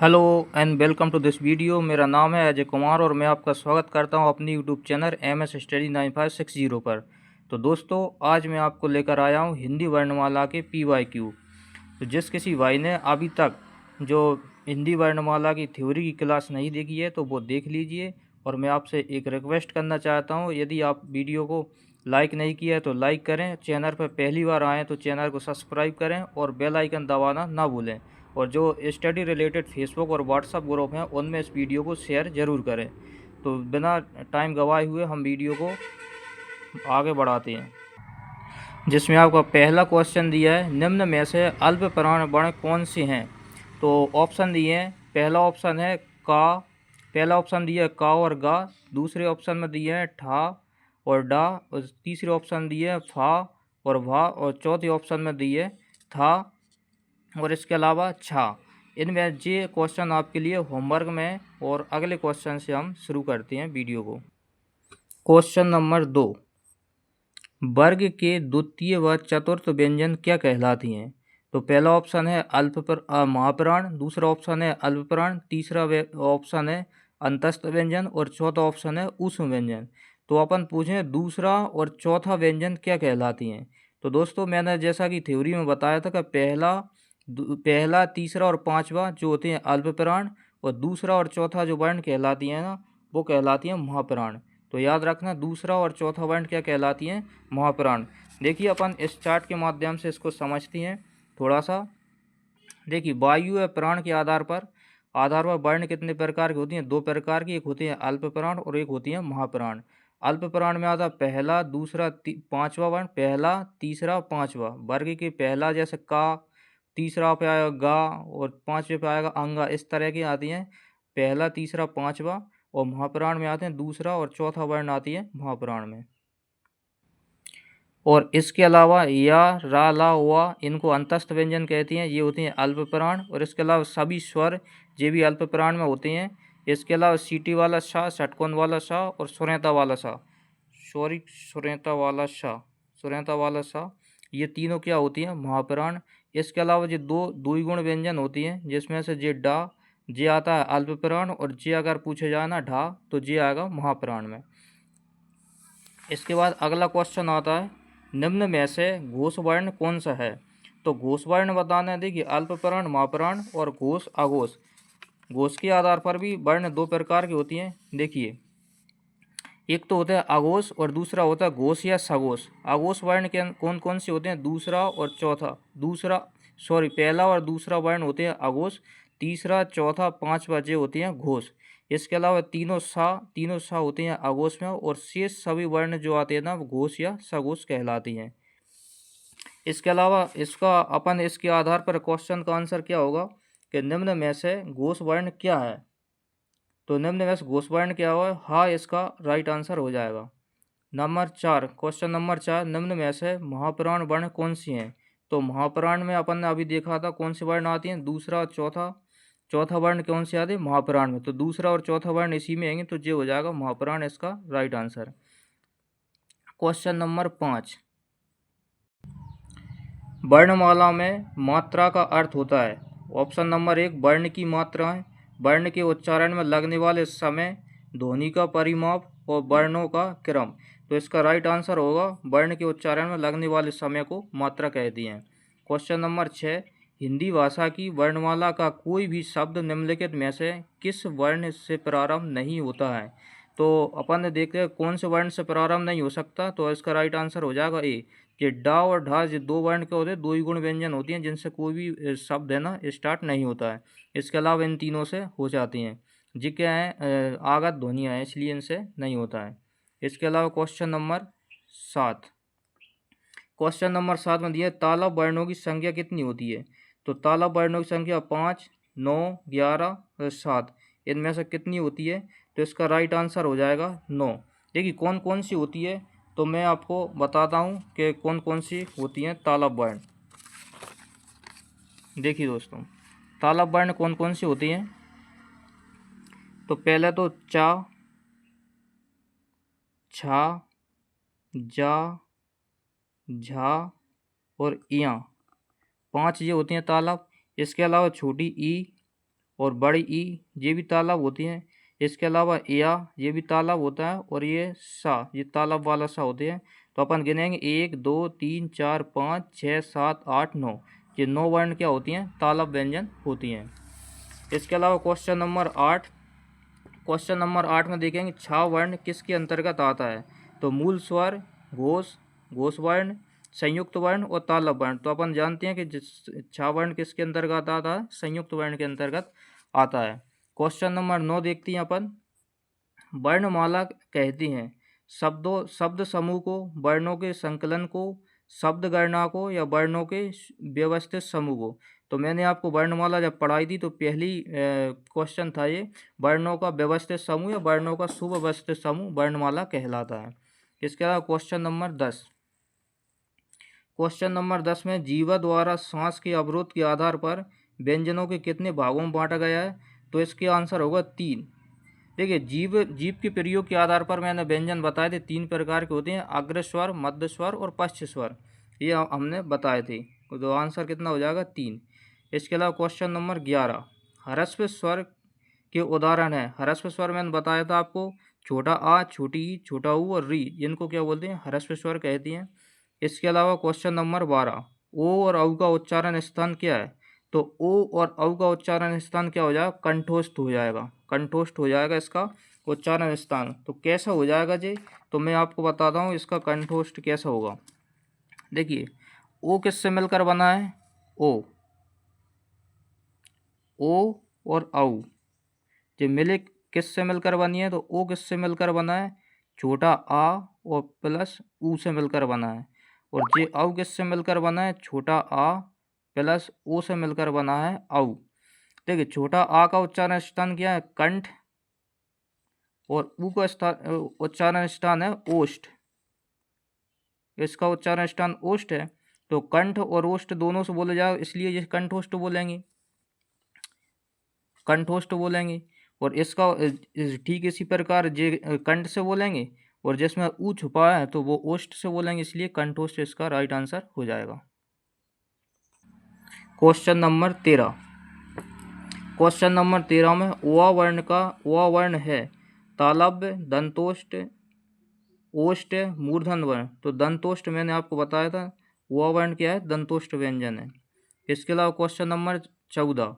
Hello and welcome to this video. मेरा नाम है अजय कुमार और मैं आपका स्वागत करता हूं अपनी यूट्यूब चैनल MS स्टडी 9560 पर। तो दोस्तों, आज मैं आपको लेकर आया हूं हिंदी वर्णमाला के PYQ। तो जिस किसी भाई ने अभी तक जो हिंदी वर्णमाला की थ्योरी की क्लास नहीं देखी है तो वो देख लीजिए। और मैं आपसे एक रिक्वेस्ट करना चाहता हूँ, यदि आप वीडियो को लाइक नहीं किया है तो लाइक करें, चैनल पर पहली बार आएँ तो चैनल को सब्सक्राइब करें और बेल आइकन दबाना ना भूलें। और जो स्टडी रिलेटेड फेसबुक और व्हाट्सअप ग्रुप हैं उनमें इस वीडियो को शेयर ज़रूर करें। तो बिना टाइम गवाए हुए हम वीडियो को आगे बढ़ाते हैं, जिसमें आपका पहला क्वेश्चन दिया है, निम्न में से अल्प प्राण वर्ण कौन से हैं। तो ऑप्शन दिए हैं, पहला ऑप्शन है का, पहला ऑप्शन दिया है का और गा, दूसरे ऑप्शन में दिए हैं ठा और डा, और तीसरे ऑप्शन दिए है फा और भा, और चौथे ऑप्शन में दिए था और इसके अलावा छा। इनमें ये क्वेश्चन आपके लिए होमवर्क में है और अगले क्वेश्चन से हम शुरू करते हैं वीडियो को। क्वेश्चन नंबर 2, वर्ग के द्वितीय व चतुर्थ व्यंजन क्या कहलाती हैं। तो पहला ऑप्शन है महाप्राण, दूसरा ऑप्शन है अल्पप्राण, तीसरा ऑप्शन है अंतस्थ व्यंजन और चौथा ऑप्शन है ऊष्म व्यंजन। तो अपन पूछें दूसरा और चौथा व्यंजन क्या कहलाती हैं। तो दोस्तों, मैंने जैसा कि थ्योरी में बताया था कि पहला तीसरा और पांचवा जो होते हैं अल्पप्राण, और दूसरा और चौथा जो वर्ण कहलाती हैं ना, वो कहलाती हैं महाप्राण। तो याद रखना, दूसरा और चौथा वर्ण क्या कहलाती हैं, महाप्राण। देखिए, अपन इस चार्ट के माध्यम से इसको समझते हैं थोड़ा सा। देखिए, वायु या प्राण के आधार पर वर्ण कितने प्रकार की होती हैं, दो प्रकार की, एक होती है अल्प प्राण और एक होती है महाप्राण। अल्प प्राण में आता पहला दूसरा पांचवा वर्ण, पहला तीसरा पांचवा। वर्ग के पहला जैसे का, तीसरा पे आएगा गा और पांचवे पे आएगा अंगा, इस तरह की आती हैं पहला तीसरा पांचवा। और महाप्राण में आते हैं दूसरा और चौथा वर्ण आती है महाप्राण में। और इसके अलावा या रा ला वा, इनको अंतस्थ व्यंजन कहती हैं, ये होती हैं अल्पप्राण। और इसके अलावा सभी स्वर ये भी अल्पप्राण में होते हैं। इसके अलावा सीटी वाला सा, षटकोण वाला सा और सुरेंता वाला सा, सुरेंता वाला सा, ये तीनों क्या होती हैं, महाप्राण। इसके अलावा ये दो द्विगुण व्यंजन होती हैं, जिसमें से जे डा, जे आता है अल्पप्राण, और जे अगर पूछे जाए ना ढा तो जे आएगा महाप्राण में। इसके बाद अगला क्वेश्चन आता है, निम्न में से घोष वर्ण कौन सा है। तो घोष वर्ण बताना है। देखिए, अल्पप्राण, महाप्राण और घोष अघोष। घोष के आधार पर भी वर्ण दो प्रकार की होती हैं। देखिए, एक तो होता है अघोष और दूसरा होता है घोष या सघोष। अघोष वर्ण के कौन कौन से होते हैं, दूसरा और चौथा, पहला और दूसरा वर्ण होते हैं अघोष, तीसरा चौथा पांचवा जे होते हैं घोष। इसके अलावा तीनों सा होते हैं अघोष में, और शेष सभी वर्ण जो आते हैं ना वो घोष या सघोष कहलाती हैं। इसके अलावा इसके आधार पर क्वेश्चन का आंसर क्या होगा कि निम्न में से घोष वर्ण क्या है। तो निम्न में से घोष वर्ण क्या हुआ, हाँ इसका राइट आंसर हो जाएगा। क्वेश्चन नंबर 4, निम्न में से महाप्राण वर्ण कौन सी हैं। तो महाप्राण में अपन ने अभी देखा था कौन सी वर्ण आती हैं, दूसरा और चौथा वर्ण कौन से आते हैं, महाप्राण में। तो दूसरा और चौथा वर्ण इसी में आएंगे, तो ये हो जाएगा महाप्राण इसका राइट आंसर। क्वेश्चन नंबर 5, वर्णमाला में मात्रा का अर्थ होता है। ऑप्शन नंबर 1, वर्ण की मात्राएं, वर्ण के उच्चारण में लगने वाले समय, ध्वनि का परिमाप और वर्णों का क्रम। तो इसका राइट आंसर होगा, वर्ण के उच्चारण में लगने वाले समय को मात्रा कहती हैं। क्वेश्चन नंबर 6, हिंदी भाषा की वर्णमाला का कोई भी शब्द निम्नलिखित में से किस वर्ण से प्रारंभ नहीं होता है। तो अपन ने देखते हैं कौन से वर्ण से प्रारंभ नहीं हो सकता, तो इसका राइट आंसर हो जाएगा ए। ये डा और ढा, ये दो वर्ण के होते हैं, दो ही गुण व्यंजन होती हैं, जिनसे कोई भी शब्द है ना स्टार्ट नहीं होता है। इसके अलावा इन तीनों से हो जाती हैं। जी क्या है, आगत ध्वनियाँ हैं, इसलिए इनसे नहीं होता है। इसके अलावा क्वेश्चन नंबर 7 में दिया है, तालव वर्णों की संख्या कितनी होती है। तो तालव वर्णों की संख्या 5, 9, 11 और 7, इनमें से कितनी होती है। तो इसका राइट आंसर हो जाएगा 9। देखिए, कौन कौन सी होती है, तो मैं आपको बताता हूँ कि कौन कौन सी होती हैं तालव वर्ण। देखिए दोस्तों, तालव वर्ण कौन कौन सी होती हैं। तो पहले तो चा, छा, जा, झा और इया, 5 ये होती हैं तालव। इसके अलावा छोटी ई, और बड़ी ई ये भी तालब होती हैं। इसके अलावा या ये भी तालब होता है, और ये सा ये तालब वाला सा होते हैं। तो अपन गिनेंगे 1 2 3 4 5 6 7 8 9। ये 9 वर्ण क्या होती हैं? तालब व्यंजन होती हैं। इसके अलावा क्वेश्चन नंबर 8 में देखेंगे छा वर्ण किसके अंतर्गत आता है? तो मूल स्वर, घोष, घोष वर्ण, संयुक्त वर्ण और तालब वर्ण। तो अपन जानते हैं कि छा वर्ण किसके अंतर्गत आता है? संयुक्त वर्ण के अंतर्गत आता है। क्वेश्चन नंबर 9 देखते हैं अपन। वर्णमाला कहती हैं शब्द समूह को, वर्णों के संकलन को, शब्द गणना को, या वर्णों के व्यवस्थित समूह को। तो मैंने आपको वर्णमाला जब पढ़ाई थी तो पहली क्वेश्चन था ये, वर्णों का व्यवस्थित समूह या वर्णों का सुव्यवस्थित समूह वर्णमाला कहलाता है। इसके अलावा क्वेश्चन नंबर 10 में जीवा द्वारा सांस के अवरोध के आधार पर व्यंजनों के कितने भागों में बांटा गया है? तो इसके आंसर होगा 3। देखिए, जीव के प्रयोग के आधार पर मैंने व्यंजन बताए थे 3 प्रकार के होते हैं, अग्रस्वर, मध्य स्वर और पश्च स्वर, ये हमने बताए थे। तो आंसर कितना हो जाएगा? 3। इसके अलावा क्वेश्चन नंबर 11, ह्रस्व स्वर के उदाहरण है। ह्रस्व स्वर मैंने बताया था आपको, छोटा आ, छोटी ई, छोटा ऊ और री, इनको क्या बोलते हैं? ह्रस्व स्वर कहती हैं। इसके अलावा क्वेश्चन नंबर 12, ओ और औ का उच्चारण स्थान क्या है? तो ओ और औ का उच्चारण स्थान क्या हो जाएगा? कंठोष्ठ हो जाएगा। कंठोष्ठ हो जाएगा इसका उच्चारण स्थान। तो कैसा हो जाएगा जी? तो मैं आपको बताता हूँ इसका कंठोष्ठ कैसा होगा। देखिए, ओ किससे मिलकर बना है? ओ और औ जो मिले किससे मिलकर बनी है? तो ओ किससे मिलकर बना है? छोटा आ और प्लस ऊ से मिलकर बना है। और जे औ किससे मिलकर बना है? छोटा आ प्लस ओ से मिलकर बना है औ। देखिए, छोटा आ का उच्चारण स्थान क्या है? कंठ, और ऊ का उच्चारण स्थान है ओष्ठ। इसका उच्चारण स्थान ओष्ठ है। तो कंठ और ओष्ठ दोनों से बोले जाए, इसलिए ये कंठोष्ठ बोलेंगे, कंठोष्ठ बोलेंगे। और इसका ठीक इसी प्रकार जे कंठ से बोलेंगे, और जिसमें ऊ छुपा है तो वो ओष्ठ से बोलेंगे, इसलिए कंठोष्ठ इसका राइट आंसर हो जाएगा। क्वेश्चन नंबर 13 में ओआ वर्ण है तालव्य, दंतोष्ठ, ओष्ठ, मूर्धन वर्ण। तो दंतोष्ठ मैंने आपको बताया था, ओआ वर्ण क्या है? दंतोष्ठ व्यंजन है। इसके अलावा क्वेश्चन नंबर 14,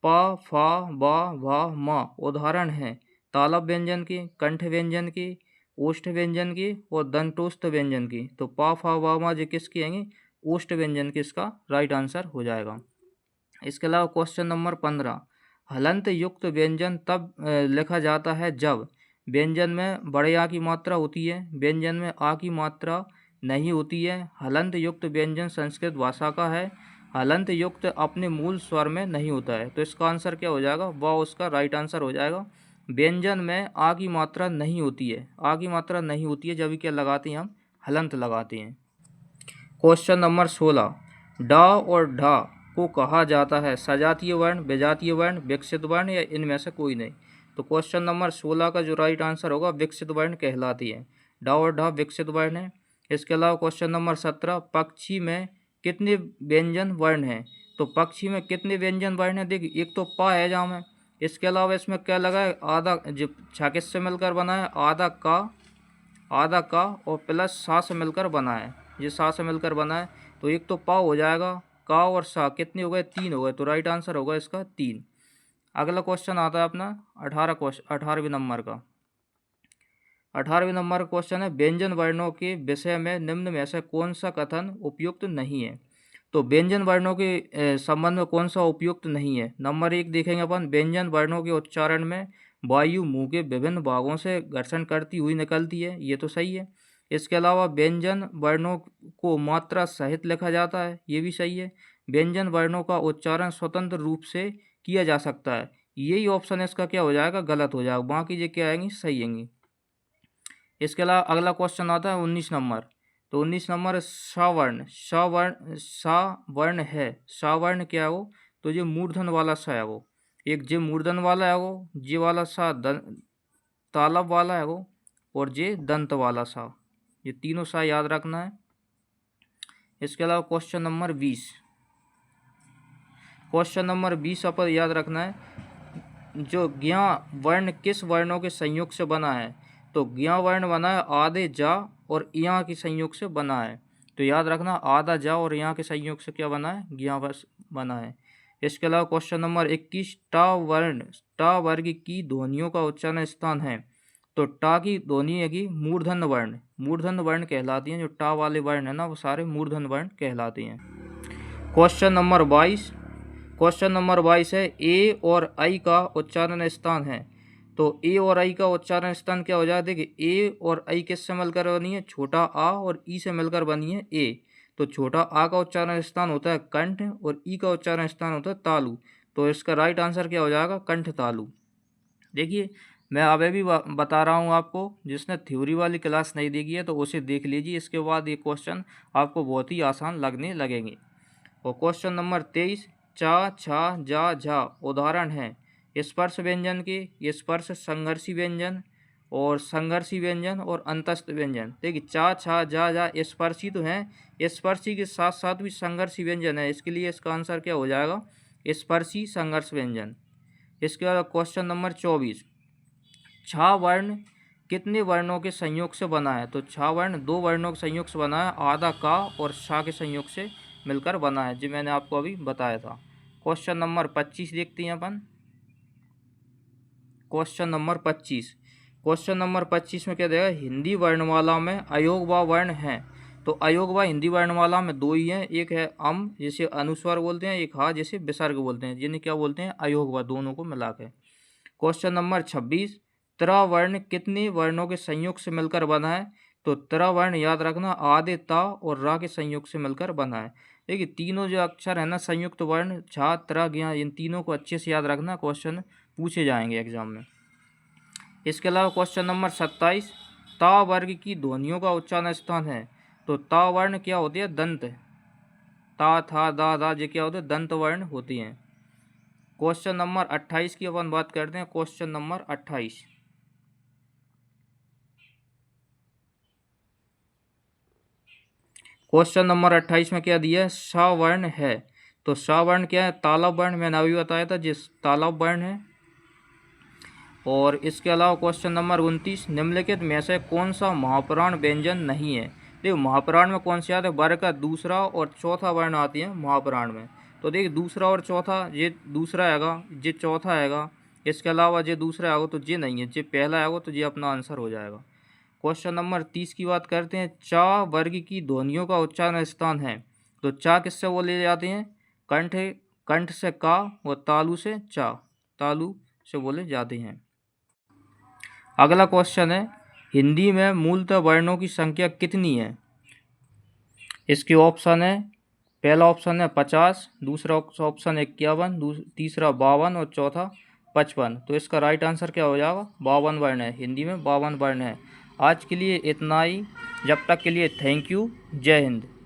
पा, फा, बा, भा, मा उदाहरण हैं तालव्य व्यंजन की, कंठ व्यंजन की, ओष्ठ व्यंजन की और दंतोस्थ व्यंजन की। तो पा, फा, बा, मा जो किसकी आएंगे? ओष्ठ व्यंजन की इसका राइट आंसर हो जाएगा। इसके अलावा क्वेश्चन नंबर 15, हलंत युक्त व्यंजन तब लिखा जाता है जब व्यंजन में बड़े आ की मात्रा होती है, व्यंजन में आ की मात्रा नहीं होती है। हलंत युक्त व्यंजन संस्कृत भाषा का है। हलंत युक्त अपने मूल स्वर में नहीं होता है। तो इसका आंसर क्या हो जाएगा? वह उसका राइट आंसर हो जाएगा। व्यंजन में आ की मात्रा नहीं होती है, आ की मात्रा नहीं होती है जब क्या लगाते हैं? हम हलंत लगाते हैं। क्वेश्चन नंबर 16, डा और ढा को कहा जाता है सजातीय वर्ण, विजातीय वर्ण, विकसित वर्ण या इनमें से कोई नहीं। तो क्वेश्चन नंबर 16 का जो राइट आंसर होगा विकसित वर्ण कहलाती है। डा और ढा विकसित वर्ण है। इसके अलावा क्वेश्चन नंबर 17, पक्षी में कितने व्यंजन वर्ण हैं? तो पक्षी में कितने व्यंजन वर्ण हैं? देखिए, एक तो पा है जहाँ में, इसके अलावा इसमें क्या लगा है? आधा, जो छा किससे मिलकर बना है? आधा का और प्लस सा से मिलकर बना है। ये सा से मिलकर बना है। तो एक तो पा हो जाएगा, का और सा कितने हो गए? 3 हो गए। तो राइट आंसर होगा इसका 3। अगला क्वेश्चन आता है अपना 18वें नंबर का। 18वें नंबर का क्वेश्चन है, व्यंजन वर्णों के विषय में निम्न में से कौन सा कथन उपयुक्त नहीं है? तो व्यंजन वर्णों के संबंध में कौन सा उपयुक्त नहीं है? नंबर 1 देखेंगे अपन, व्यंजन वर्णों के उच्चारण में वायु मुंह के विभिन्न भागों से घर्षण करती हुई निकलती है, ये तो सही है। इसके अलावा व्यंजन वर्णों को मात्रा सहित लिखा जाता है, ये भी सही है। व्यंजन वर्णों का उच्चारण स्वतंत्र रूप से किया जा सकता है, यही ऑप्शन इसका क्या हो जाएगा? गलत हो जाएगा। बाकी ये क्या आएंगी? सही आएंगी। इसके अलावा अगला क्वेश्चन आता है 19 नंबर। तो 19 नंबर सा वर्ण है। सा वर्ण क्या है वो? तो जो मूर्धन वाला सा है वो, एक जे मूर्धन वाला है वो, जे वाला सा तालब वाला है वो, और जे दंत वाला सा, ये तीनों सा याद रखना है। इसके अलावा क्वेश्चन नंबर 20 अपन याद रखना है, जो ज्ञ वर्ण किस वर्णों के संयोग से बना है? तो ज्ञ वर्ण बना है आधे जा और या के संयोग से बना है। तो याद रखना आधा जा और या के संयोग से क्या बना है? ज्ञ बना है। इसके अलावा क्वेश्चन नंबर 21 टा वर्ग की ध्वनियों का उच्चारण स्थान है। तो टा की ध्वनि है कि मूर्धन्य वर्ण कहलाती हैं। जो टा वाले वर्ण है ना वो सारे मूर्धन्य वर्ण कहलाते हैं। क्वेश्चन नंबर 22 है ए और आई का उच्चारण स्थान है। तो ए और आई का उच्चारण स्थान क्या हो जाए? देखिए ए और आई किससे मिलकर बनी है? छोटा आ और ई से मिलकर बनी है ए। तो छोटा आ का उच्चारण स्थान होता है कंठ और ई का उच्चारण स्थान होता है तालु। तो इसका राइट आंसर क्या हो जाएगा? कंठ तालु। देखिए मैं अभी भी बता रहा हूँ आपको, जिसने थ्योरी वाली क्लास नहीं देखी है तो उसे देख लीजिए। इसके बाद ये क्वेश्चन आपको बहुत ही आसान लगने लगेंगे। और क्वेश्चन नंबर 23 चा छा जा झा उदाहरण है स्पर्श व्यंजन के। ये स्पर्श संघर्षी व्यंजन और संघर्षी व्यंजन और अंतस्थ व्यंजन। देखिए चा छा जा झा स्पर्शी तो हैं, स्पर्शी के साथ साथ भी संघर्षी व्यंजन है। इसके लिए इसका आंसर क्या हो जाएगा? स्पर्शी संघर्ष व्यंजन। इसके बाद क्वेश्चन नंबर 24 छा वर्ण कितने वर्णों के संयोग से बना है? तो छा वर्ण 2 वर्णों के संयोग से बना है, आधा का और शा के संयोग से मिलकर बना है, जो मैंने आपको अभी बताया था। क्वेश्चन नंबर 25 देखते हैं अपन। क्वेश्चन नंबर 25 में क्या देगा? हिंदी वर्णमाला में अयोगवा वर्ण हैं। तो अयोगवा हिंदी वर्णमाला में 2 ही हैं, एक है अम जिसे अनुस्वार बोलते हैं, एक हा जिसे विसर्ग बोलते हैं, जिन्हें क्या बोलते हैं? अयोगवा, दोनों को मिला के। क्वेश्चन नंबर 26 त्रा वर्ण कितने वर्णों के संयोग से मिलकर बना है? तो त्रा वर्ण याद रखना आधे ता और रा के संयोग से मिलकर बना है। देखिए तीनों जो अक्षर है ना संयुक्त वर्ण छा त्रा ज्ञा, इन तीनों को अच्छे से याद रखना, क्वेश्चन पूछे जाएंगे एग्जाम में। इसके अलावा क्वेश्चन नंबर 27 ता वर्ग की ध्वनियों का उच्चारण स्थान है। तो ता वर्ण क्या होती है? दंत। ता था दा दा ये क्या होते हैं? दंत वर्ण होती हैं। क्वेश्चन नंबर 28 की अपन बात करते हैं। क्वेश्चन नंबर 28 में क्या दिया है? सा वर्ण है। तो सा वर्ण क्या है? तालव वर्ण, मैंने अभी बताया था जिस तालव वर्ण है। और इसके अलावा क्वेश्चन नंबर 29 निम्नलिखित में से कौन सा महाप्राण व्यंजन नहीं है? देखो महाप्राण में कौन से आते हैं? वर्ग का दूसरा और चौथा वर्ण आती है महाप्राण में। तो देखिए दूसरा और चौथा, ये दूसरा आएगा, ये चौथा आएगा। इसके अलावा ये दूसरा आएगा तो ये नहीं है, ये पहला आएगा तो ये अपना आंसर हो जाएगा। क्वेश्चन नंबर 30 की बात करते हैं। चा वर्ग की ध्वनियों का उच्चारण स्थान है। तो चा किससे बोले जाते हैं? कंठ से का और तालु से चा, तालु से बोले जाते हैं। अगला क्वेश्चन है हिंदी में मूलतः वर्णों की संख्या कितनी है? इसके ऑप्शन है, पहला ऑप्शन है 50, दूसरा ऑप्शन है 51, तीसरा 52 और चौथा 55। तो इसका राइट आंसर क्या हो जाएगा? 52 वर्ण है। हिंदी में 52 वर्ण है। आज के लिए इतना ही। जब तक के लिए थैंक यू। जय हिंद।